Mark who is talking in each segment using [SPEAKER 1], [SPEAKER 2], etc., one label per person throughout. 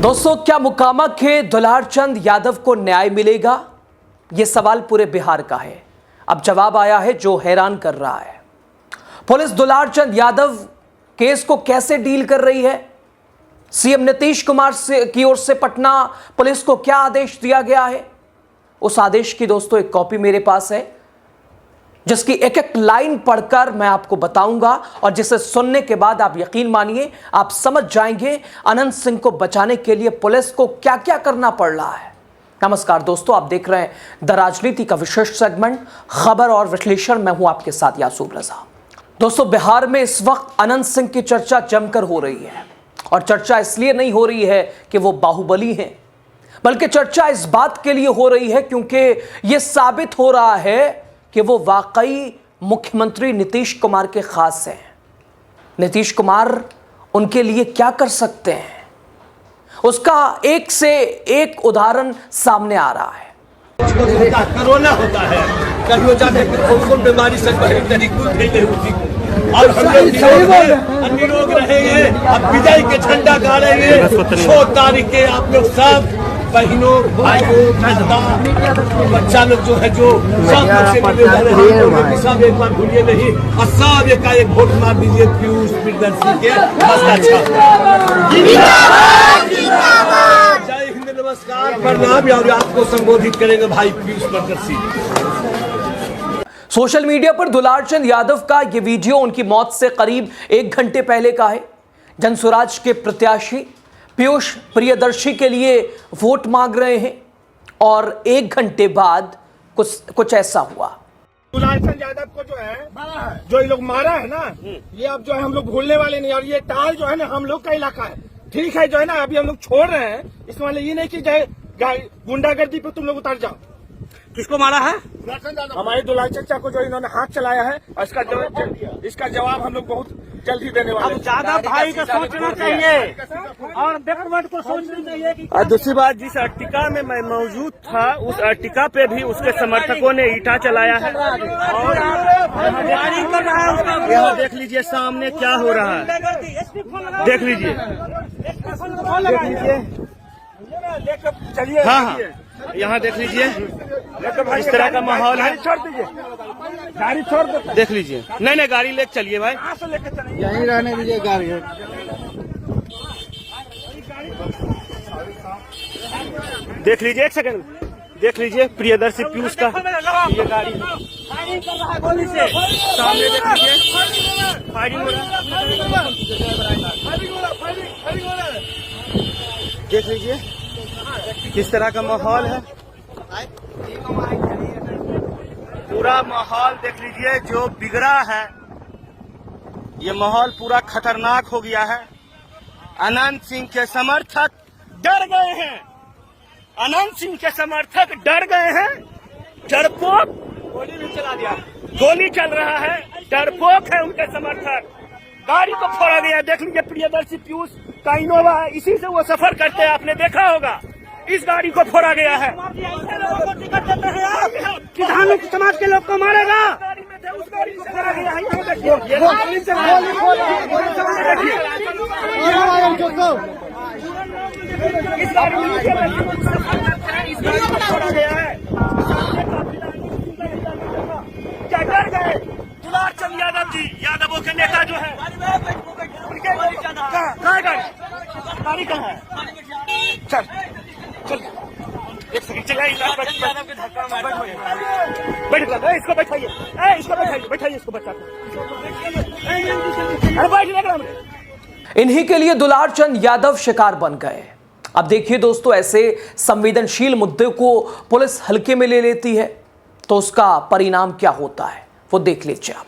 [SPEAKER 1] दोस्तों, क्या मुकामा के दुलार चंद यादव को न्याय मिलेगा? यह सवाल पूरे बिहार का है। अब जवाब आया है जो हैरान कर रहा है। पुलिस दुलार चंद यादव केस को कैसे डील कर रही है? सीएम नीतीश कुमार की ओर से पटना पुलिस को क्या आदेश दिया गया है? उस आदेश की दोस्तों एक कॉपी मेरे पास है, जिसकी एक एक लाइन पढ़कर मैं आपको बताऊंगा और जिसे सुनने के बाद आप यकीन मानिए आप समझ जाएंगे अनंत सिंह को बचाने के लिए पुलिस को क्या क्या करना पड़ रहा है। नमस्कार दोस्तों, आप देख रहे हैं द राजनीति का विशेष सेगमेंट खबर और विश्लेषण। मैं हूं आपके साथ यासूब रजा। दोस्तों, बिहार में इस वक्त अनंत सिंह की चर्चा जमकर हो रही है और चर्चा इसलिए नहीं हो रही है कि वो बाहुबली हैं, बल्कि चर्चा इस बात के लिए हो रही है क्योंकि यह साबित हो रहा है कि वो वाकई मुख्यमंत्री नीतीश कुमार के खास हैं। नीतीश कुमार उनके लिए क्या कर सकते हैं, उसका एक से एक उदाहरण सामने आ रहा है।
[SPEAKER 2] कोरोना होता है, कहीं जाके कौन बीमारी से और हम लोग निरोग रहेंगे। अब विजय के झंडा गाड़ेंगे 6 तारीख के। आप लोग सब बहनों भाइयों बच्चा लोग जो है जो सब लोग से सब एक बार भूलिए नहीं और सब एक वोट मार दीजिए पीयूष प्रियदर्शी के। जय हिंद, नमस्कार, प्रणाम। और आपको संबोधित करेंगे भाई पीयूष प्रियदर्शी।
[SPEAKER 1] सोशल मीडिया पर दुलार चंद यादव का यह वीडियो उनकी मौत से करीब 1 घंटे पहले का है। जनसुराज के प्रत्याशी पीयूष प्रियदर्शी के लिए वोट मांग रहे हैं और 1 घंटे बाद कुछ ऐसा हुआ।
[SPEAKER 3] दुलार चंद यादव को जो ये लोग मारा है ना, ये अब जो है हम लोग भूलने वाले नहीं। और ये टाल जो है ना हम लोग का इलाका है, ठीक है। जो है ना अभी हम लोग छोड़ रहे हैं, इसमें ये नहीं कि गुंडागर्दी पे तुम लोग उतर जाओ।
[SPEAKER 2] किसको मारा है?
[SPEAKER 3] हमारे दुलार चचा को जो इन्होंने हाथ चलाया है, इसका जवाब हम लोग बहुत जल्दी देने वाले हैं।
[SPEAKER 2] ज्यादा भाई का सोचना चाहिए और बैकवर्ड को सोचना चाहिए कि और दूसरी बात, जिस अर्टिका में मैं मौजूद था उस अर्टिका पे भी उसके समर्थकों ने ईटा चलाया है और फायरिंग कर रहा है उसका। यहाँ देख लीजिए सामने क्या हो रहा है, देख लीजिए।
[SPEAKER 3] चलिए
[SPEAKER 2] हाँ, यहाँ देख लीजिए इस तरह का माहौल है।
[SPEAKER 3] छोड़ दीजिए, गाड़ी छोड़ दो।
[SPEAKER 2] देख लीजिए। नहीं गाड़ी लेके चलिए भाई,
[SPEAKER 3] यहीं रहने दीजिए गाड़ी।
[SPEAKER 2] देख लीजिए, 1 सेकंड देख लीजिए प्रियदर्शी पीयूष का ये गाड़ी गोली से सामने देख लीजिए फायरिंग हो रहा है। देख लीजिए किस तरह का माहौल है, पूरा माहौल देख लीजिए जो बिगड़ा है। ये माहौल पूरा खतरनाक हो गया है। अनंत सिंह के समर्थक डर गए हैं, अनंत सिंह के समर्थक डर गए हैं। डरपोक गोली भी चला दिया, गोली चल रहा है, डरपोक है उनके समर्थक। गाड़ी को फोड़ा गया। देख लीजिए प्रियदर्शी पीयूष का इनोवा है, इसी से वो सफर करते हैं, आपने देखा होगा। इस गाड़ी को फोड़ा गया है। किसानों समाज के लोग को मारेगा। उस गाड़ी को फोड़ा गया है। इस गाड़ी को फोड़ा गया है। क्या डर गए दुलार चंद यादव जी, यादवों के नेता जो है उनके गाड़ी कहाँ है? चल चल 1 सेकंड चला। इसको बैठाइए, बैठाइए इसको बच्चा को।
[SPEAKER 1] इन्हीं के लिए दुलार चंद यादव शिकार बन गए। अब देखिए दोस्तों, ऐसे संवेदनशील मुद्दे को पुलिस हल्के में ले लेती है तो उसका परिणाम क्या होता है वो देख लीजिए आप।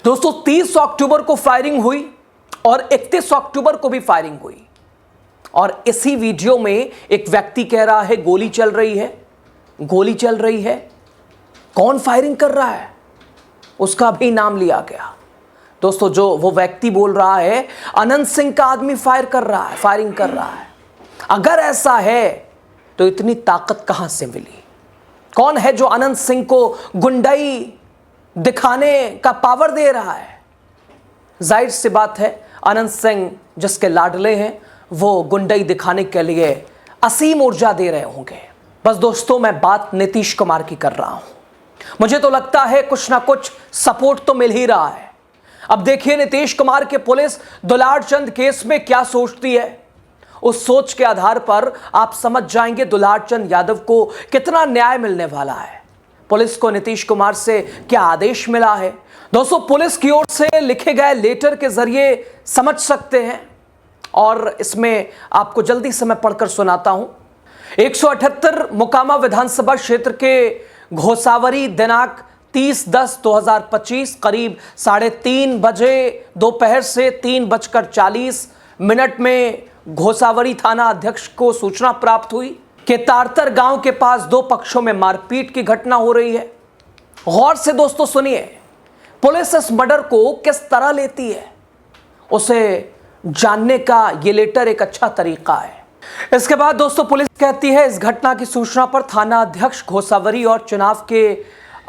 [SPEAKER 1] दोस्तों, 30 अक्टूबर को फायरिंग हुई और 31 अक्टूबर को भी फायरिंग हुई और इसी वीडियो में एक व्यक्ति कह रहा है गोली चल रही है, गोली चल रही है। कौन फायरिंग कर रहा है उसका भी नाम लिया गया। दोस्तों, जो वो व्यक्ति बोल रहा है अनंत सिंह का आदमी फायरिंग कर रहा है। अगर ऐसा है तो इतनी ताकत कहां से मिली? कौन है जो अनंत सिंह को गुंडाई दिखाने का पावर दे रहा है? जाहिर सी बात है, अनंत सिंह जिसके लाडले हैं वो गुंडाई दिखाने के लिए असीम ऊर्जा दे रहे होंगे। बस दोस्तों, मैं बात नीतीश कुमार की कर रहा हूं। मुझे तो लगता है कुछ ना कुछ सपोर्ट तो मिल ही रहा है। अब देखिए नीतीश कुमार के पुलिस दुलारचंद केस में क्या सोचती है। उस सोच के आधार पर आप समझ जाएंगे दुलारचंद यादव को कितना न्याय मिलने वाला है। पुलिस को नीतीश कुमार से क्या आदेश मिला है, दोस्तों पुलिस की ओर से लिखे गए लेटर के जरिए समझ सकते हैं। और इसमें आपको जल्दी से मैं पढ़कर सुनाता हूं। 178 मोकामा विधानसभा क्षेत्र के घोसावरी दिनांक 30/10/2025 करीब 3:30 बजे दोपहर से 3:40 में घोसावरी थाना अध्यक्ष को सूचना प्राप्त हुई कि तारतर गांव के पास दो पक्षों में मारपीट की घटना हो रही है। गौर से दोस्तों सुनिए, पुलिस इस मर्डर को किस तरह लेती है उसे जानने का ये लेटर एक अच्छा तरीका है। इसके बाद दोस्तों पुलिस कहती है, इस घटना की सूचना पर थाना अध्यक्ष घोसावरी और चुनाव के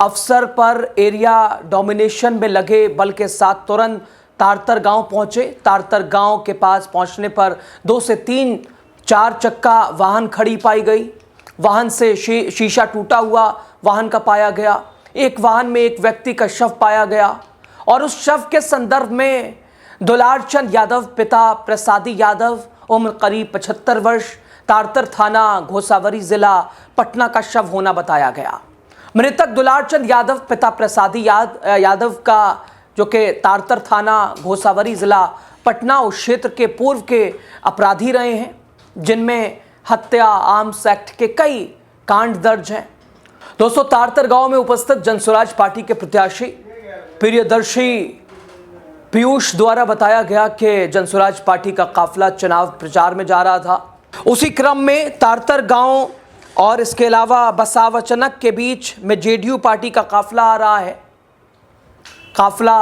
[SPEAKER 1] अफसर पर एरिया डोमिनेशन में लगे बल के साथ तुरंत तारतर गांव पहुंचे। तारतर गांव के पास पहुंचने पर 2 से 3 4 चक्का वाहन खड़ी पाई गई। वाहन से शीशा टूटा हुआ वाहन का पाया गया। एक वाहन में एक व्यक्ति का शव पाया गया और उस शव के संदर्भ में दुलारचंद यादव पिता प्रसादी यादव उम्र करीब 75 वर्ष तारतर थाना घोसावरी जिला पटना का शव होना बताया गया। मृतक दुलारचंद यादव पिता प्रसादी यादव का जो कि तारतर थाना घोसावरी जिला पटना उस क्षेत्र के पूर्व के अपराधी रहे हैं, जिनमें हत्या आर्म्स एक्ट के कई कांड दर्ज हैं। दोस्तों तारतर गांव में उपस्थित जनसुराज पार्टी के प्रत्याशी प्रियदर्शी पीयूष द्वारा बताया गया कि जनसुराज पार्टी का काफिला चुनाव प्रचार में जा रहा था। उसी क्रम में तारतर गांव और इसके अलावा बसावचनक के बीच में जेडीयू पार्टी का काफिला आ रहा है। काफिला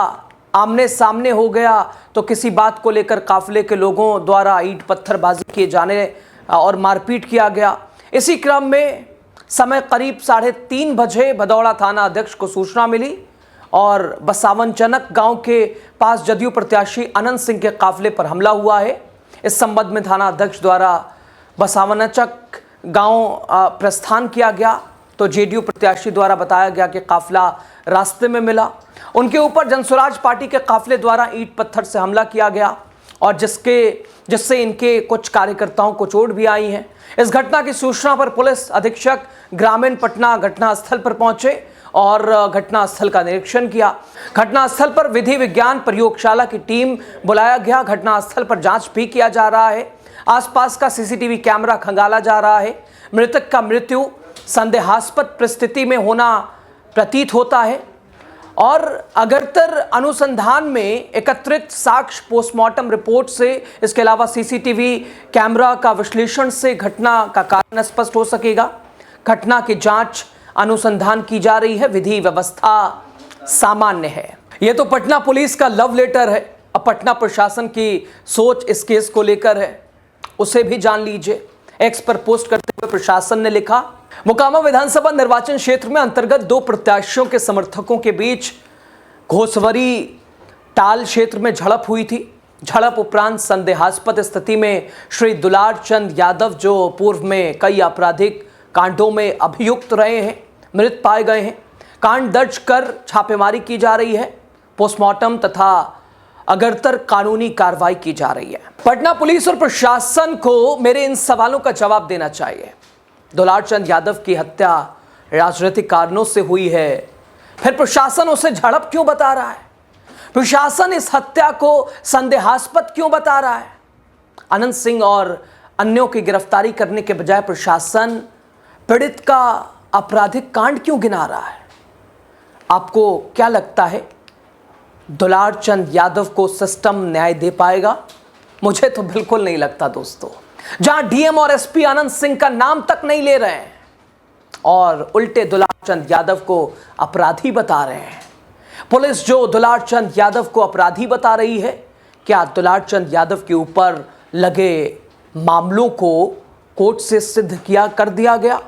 [SPEAKER 1] आमने सामने हो गया तो किसी बात को लेकर काफिले के लोगों द्वारा ईंट पत्थरबाजी किए जाने और मारपीट किया गया। इसी क्रम में समय करीब 3:30 बजे भदौड़ा थाना अध्यक्ष को सूचना मिली और बसावनचनक गांव के पास जदयू प्रत्याशी अनंत सिंह के काफिले पर हमला हुआ है। इस संबंध में थाना अध्यक्ष द्वारा बसावनचक गांव प्रस्थान किया गया तो जेडीयू प्रत्याशी द्वारा बताया गया कि काफिला रास्ते में मिला। उनके ऊपर जनसुराज पार्टी के काफिले द्वारा ईंट पत्थर से हमला किया गया और जिससे इनके कुछ कार्यकर्ताओं को चोट भी आई है। इस घटना की सूचना पर पुलिस अधीक्षक ग्रामीण पटना घटनास्थल पर पहुंचे और घटनास्थल का निरीक्षण किया। घटनास्थल पर विधि विज्ञान प्रयोगशाला की टीम बुलाया गया। घटनास्थल पर जांच भी किया जा रहा है। आसपास का सीसीटीवी कैमरा खंगाला जा रहा है। मृतक का मृत्यु संदेहास्पद परिस्थिति में होना प्रतीत होता है और अगरतर अनुसंधान में एकत्रित साक्ष्य पोस्टमार्टम रिपोर्ट से इसके अलावा सीसीटीवी कैमरा का विश्लेषण से घटना का कारण स्पष्ट हो सकेगा। घटना की जांच अनुसंधान की जा रही है। विधि व्यवस्था सामान्य है। यह तो पटना पुलिस का लव लेटर है। अब पटना प्रशासन की सोच इस केस को लेकर है, उसे भी जान लीजिए। एक्स पर पोस्ट करते हुए प्रशासन ने लिखा, मोकामा विधानसभा निर्वाचन क्षेत्र में अंतर्गत 2 प्रत्याशियों के समर्थकों के बीच घोसवरी टाल क्षेत्र में झड़प हुई थी। झड़प उपरांत संदेहास्पद स्थिति में श्री दुलारचंद यादव, जो पूर्व में कई आपराधिक कांडों में अभियुक्त रहे हैं, मृत पाए गए हैं। कांड दर्ज कर छापेमारी की जा रही है। पोस्टमार्टम तथा अगरतर कानूनी कार्रवाई की जा रही है। पटना पुलिस और प्रशासन को मेरे इन सवालों का जवाब देना चाहिए। दुलारचंद यादव की हत्या राजनीतिक कारणों से हुई है, फिर प्रशासन उसे झड़प क्यों बता रहा है? प्रशासन इस हत्या को संदेहास्पद क्यों बता रहा है? अनंत सिंह और अन्यों की गिरफ्तारी करने के बजाय प्रशासन पीड़ित का आपराधिक कांड क्यों गिना रहा है? आपको क्या लगता है, दुलारचंद यादव को सिस्टम न्याय दे पाएगा? मुझे तो बिल्कुल नहीं लगता दोस्तों। जहां डीएम और एसपी अनंत सिंह का नाम तक नहीं ले रहे हैं और उल्टे दुलारचंद यादव को अपराधी बता रहे हैं। पुलिस जो दुलारचंद यादव को अपराधी बता रही है, क्या दुलारचंद यादव के ऊपर लगे मामलों को कोर्ट से सिद्ध कर दिया गया।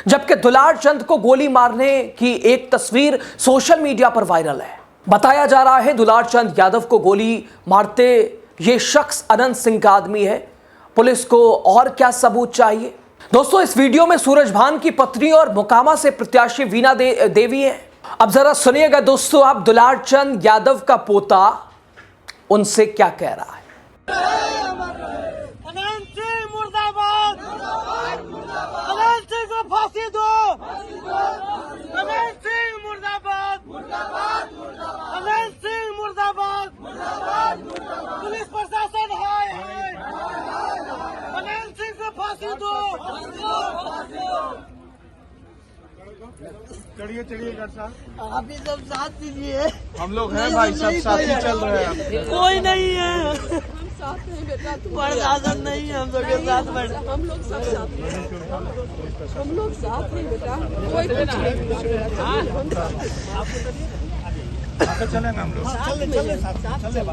[SPEAKER 1] जबकि दुलार चंद को गोली मारने की एक तस्वीर सोशल मीडिया पर वायरल है। बताया जा रहा है दुलार चंद यादव को गोली मारते ये शख्स अनंत सिंह का आदमी है। पुलिस को और क्या सबूत चाहिए? दोस्तों, इस वीडियो में सूरजभान की पत्नी और मोकामा से प्रत्याशी वीणा देवी है। अब जरा सुनिएगा दोस्तों, आप दुलार चंद यादव का पोता उनसे क्या कह रहा है।
[SPEAKER 4] अनंत सिंह मुर्दाबाद, अनंत सिंह को फांसी दो, अनंत सिंह मुर्दाबाद, अनंत सिंह मुर्दाबाद, पुलिस प्रशासन हाय हाय, अनंत सिंह को फांसी दो।
[SPEAKER 3] चढ़िए चढ़िए डॉक्टर साहब,
[SPEAKER 4] आप ही सब साथ दीजिए।
[SPEAKER 3] हम लोग हैं भाई, सब साथी चल रहे हैं।
[SPEAKER 4] कोई नहीं है,
[SPEAKER 5] हम साथ नहीं बेटा,
[SPEAKER 4] प्रशासन नहीं है हम लोग के साथ बैठा।
[SPEAKER 5] हम लोग सब साथ हैं, हम लोग साथ हैं बेटा, कोई कुछ नहीं।
[SPEAKER 3] चले ना हम लोग,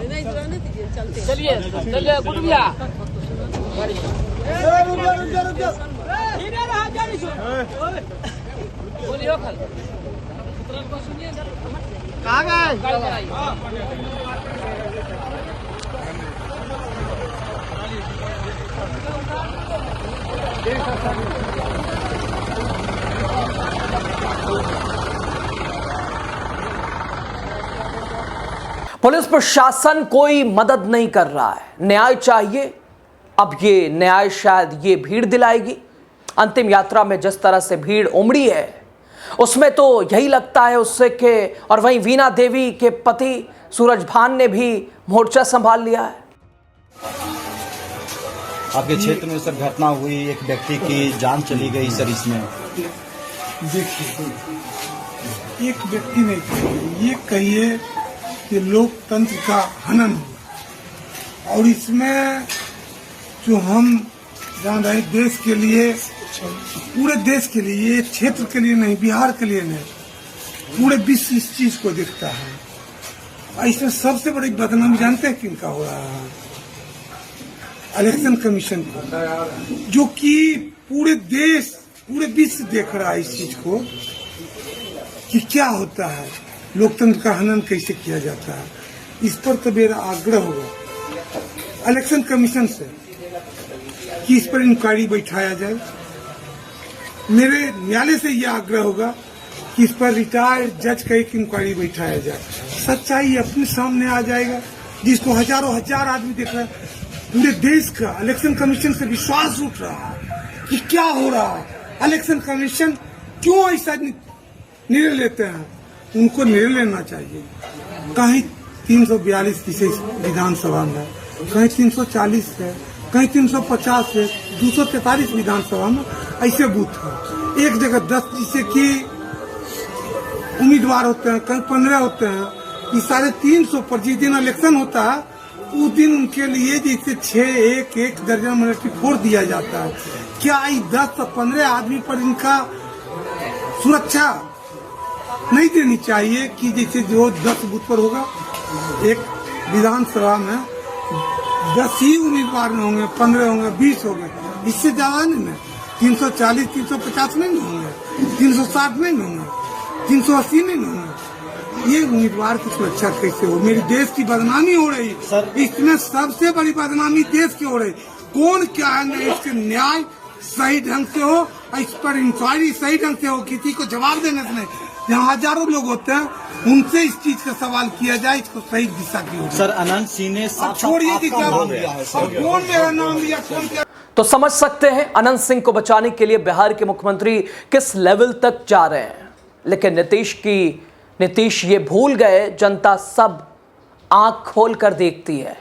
[SPEAKER 5] नहीं इधर आने दीजिए, चलते
[SPEAKER 4] चलिए चलिए गुड भैया,
[SPEAKER 3] कहाँ गए?
[SPEAKER 1] पुलिस प्रशासन कोई मदद नहीं कर रहा है, न्याय चाहिए। अब ये न्याय शायद ये भीड़ दिलाएगी। अंतिम यात्रा में जिस तरह से भीड़ उमड़ी है उसमें तो यही लगता है उससे के, और वहीं वीणा देवी के पति सूरजभान ने भी मोर्चा संभाल लिया है।
[SPEAKER 6] आपके क्षेत्र में सर घटना हुई, एक व्यक्ति की जान चली गई सर, इसमें
[SPEAKER 7] देखिए, एक व्यक्ति नहीं कहिए, ये कहिए कि लोकतंत्र का हनन हुआ। और इसमें जो हम जान रहे देश के लिए, पूरे देश के लिए, क्षेत्र के लिए नहीं, बिहार के लिए नहीं, पूरे विश्व इस चीज को देखता है। इसमें सबसे बड़ी बदनामी जानते हैं किनका हो रहा है? इलेक्शन कमीशन को, जो कि पूरे देश, पूरे विश्व देख रहा है इस चीज को कि क्या होता है, लोकतंत्र का हनन कैसे किया जाता है। इस पर तो मेरा आग्रह होगा इलेक्शन कमीशन से कि इस पर इंक्वायरी बैठाया जाए। मेरे न्यायालय से यह आग्रह होगा कि इस पर रिटायर्ड जज का एक इंक्वायरी बैठाया जाए। सच्चाई अपने सामने आ जाएगा, जिसको हजारों हजार आदमी देख रहा है। पूरे देश का इलेक्शन कमीशन से विश्वास उठ रहा है कि क्या हो रहा है, इलेक्शन कमीशन क्यों ऐसा निर्णय लेते हैं। उनको निर्णय लेना चाहिए। कहीं 342 विशेष विधानसभा में, कहीं 340 है, कहीं 350 है, 243 विधानसभा में ऐसे बूथ है। एक जगह 10 जिससे कि उम्मीदवार होते हैं, कहीं 15 होते हैं। ये 350 पर जिस दिन इलेक्शन होता है उस दिन उनके लिए जैसे 6 एक दर्जन मिलिट्री फोर्स दिया जाता है। क्या 10 से 15 आदमी पर इनका सुरक्षा नहीं देनी चाहिए कि जैसे जो 10 बूथ पर होगा, एक विधानसभा में 10 ही उम्मीदवार में होंगे, 15 होंगे, 20 होंगे, इससे ज्यादा नहीं है। 340 350 नहीं होंगे, 360 नहीं होंगे, 380 नहीं होंगे। ये उम्मीदवार की सुरक्षा कैसे हो? मेरी देश की बदनामी हो रही सर। इसमें सबसे बड़ी बदनामी देश की हो रही। कौन क्या है, इसके न्याय सही ढंग से हो, इस पर इंक्वायरी सही ढंग से हो, किसी को जवाब देने से नहीं। यहाँ हजारों लोग होते हैं, उनसे इस चीज का सवाल किया जाए, इसको सही दिशा की हो।
[SPEAKER 6] सर अनंत सिंह ने
[SPEAKER 7] छोड़िए कि क्या कौन मेरा नाम लिया, कौन क्या।
[SPEAKER 1] तो समझ सकते हैं अनंत सिंह को बचाने के लिए बिहार के मुख्यमंत्री किस लेवल तक जा रहे हैं। लेकिन नीतीश ये भूल गए, जनता सब आंख खोल कर देखती है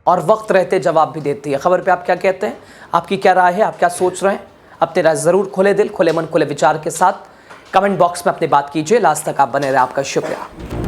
[SPEAKER 1] और वक्त रहते जवाब भी देती है। खबर पे आप क्या कहते हैं, आपकी क्या राय है, आप क्या सोच रहे हैं? अपनी राय जरूर खुले दिल, खुले मन, खुले विचार के साथ कमेंट बॉक्स में अपनी बात कीजिए। लास्ट तक आप बने रहे, आपका शुक्रिया।